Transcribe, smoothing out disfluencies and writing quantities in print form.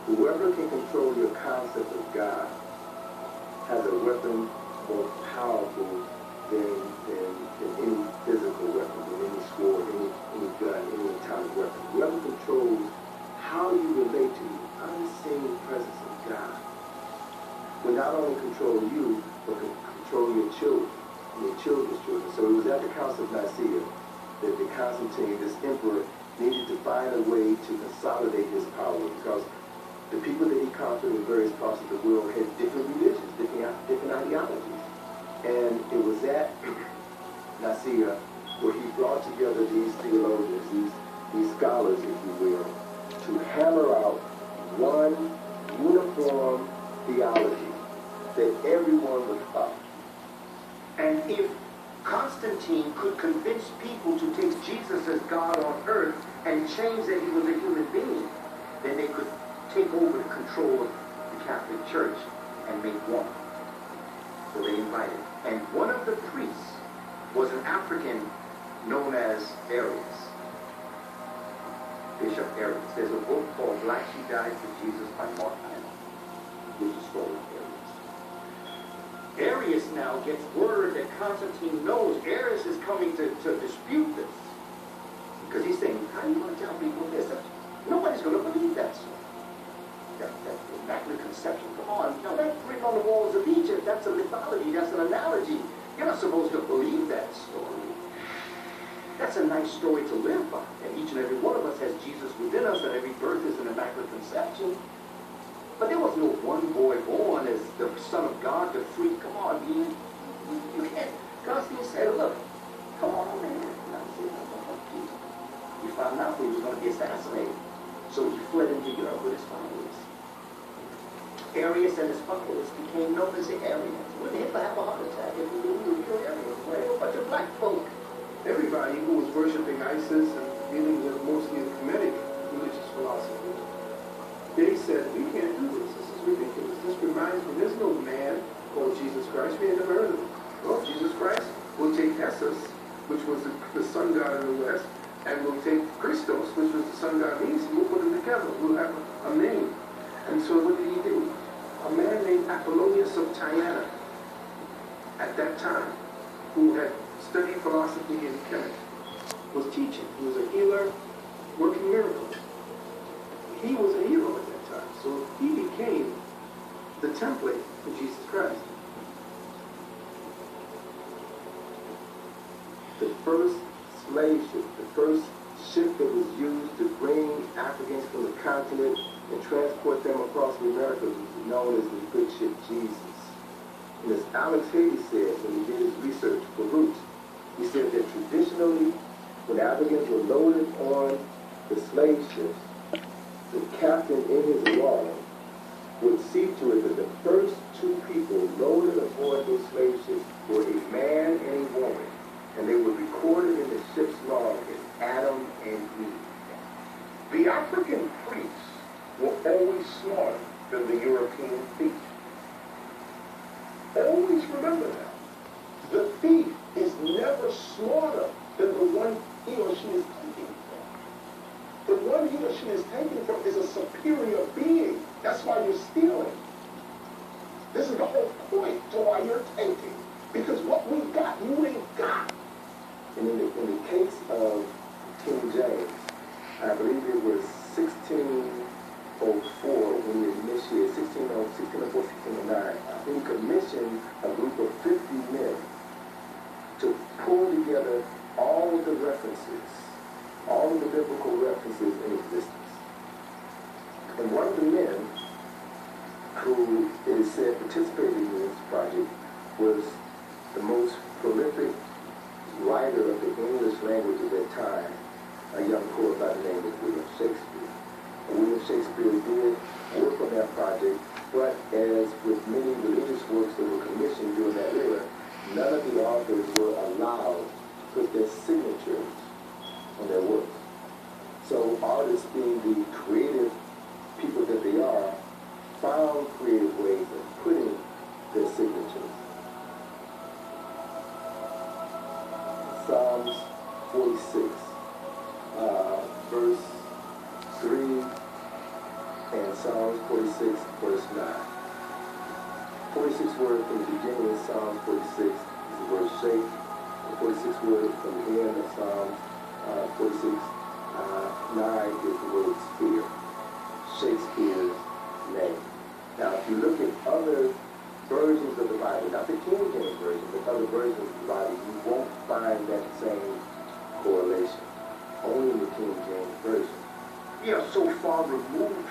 Whoever can control your concept of God has a weapon more powerful than any physical weapon, than any sword, any gun, any atomic weapon. Whoever controls how you relate to the unseen presence of God will not only control you, but can control your children and your children's children. So it was at the Council of Nicaea that the Constantine, this emperor, needed to find a way to consolidate his power, because the people that he conquered in various parts of the world had different religions, different ideologies. And it was at Nicaea where he brought together these theologians, these scholars, if you will, to hammer out one uniform theology that everyone would follow. And if Constantine could convince people to take Jesus as God on earth and change that he was a human being, then they could take over the control of the Catholic Church and make one. So they invited. And one of the priests was an African known as Arius. Bishop Arius. There's a book called Black She Died for Jesus by Mark Twain, which is story of Arius. Arius now gets word that Constantine knows Arius is coming to dispute this. Because he's saying, how are you going to tell people this? Nobody's going to believe that story. That Immaculate Conception, come on. Now that's written on the walls of Egypt. That's a mythology. That's an analogy. You're not supposed to believe that story. That's a nice story to live by. And each and every one of us has Jesus within us, and every birth is an Immaculate Conception. But there was no one boy born as the Son of God, the free. Come on, you can't. Constantine said, look, come on, man. He found out he was going to be assassinated. So he fled into Europe with his followers. Arius and his followers became known as the Arians. Would Hitler have a heart attack if he would kill Arians? Well, a bunch of black folk. Everybody who was worshiping ISIS and dealing with mostly a Kemetic religious philosophy, they said, we can't do this. This is ridiculous. This reminds me, there's no man called Jesus Christ. We ain't never heard of him. Well, Jesus Christ will take Essus, which was the sun god of the West, and we'll take Christos, which was the sun god of the East, and we'll put them together. We'll have a name. And so what did he do? A man named Apollonius of Tyana, at that time, who had studied philosophy and chemistry, was teaching. He was a healer, working miracles. He was a hero at that time. So he became the template for Jesus Christ. The first slave ship, the first ship that was used to bring Africans from the continent and transport them across the Americas was known as the good ship Jesus. And as Alex Haley said when he did his research for Roots, he said that traditionally, when Africans were loaded on the slave ships, the captain in his log would see to it that the first two people loaded aboard those slave ships were a man and a woman, and they were recorded in the ship's log as Adam and Eve. The African priests were always smarter than the European thief. Always remember that. The thief is never smarter than the one he or she is taking from. The one he or she is taking from is a superior being. That's why you're stealing. This is the whole point to why you're taking. Because what we got, you ain't got. And in the case of King James, I believe it was 1604 when he initiated, 1604, 1609, he commissioned a group of 50 men to pull together all of the references, all of the biblical references in existence. And one of the men who it is said participated in this project was the most prolific writer of the English language at that time, a young poet by the name of William Shakespeare. And William Shakespeare did work on that project, but as with many religious works that were commissioned during that era, none of the authors were allowed to put their signatures on their works. So artists, being the creative people that they are, found creative ways of putting their signatures. Psalms 46, verse 3 and Psalms 46, verse 9. 46 word from the beginning of Psalms 46 is the word shake. The 46 word from the end of Psalms 46, 9 is the word spear. Shakespeare's name. Now, if you look at other versions of the Bible, not the King James Version, but other versions of the Bible, you won't find that same correlation. Only in the King James Version. We are so far removed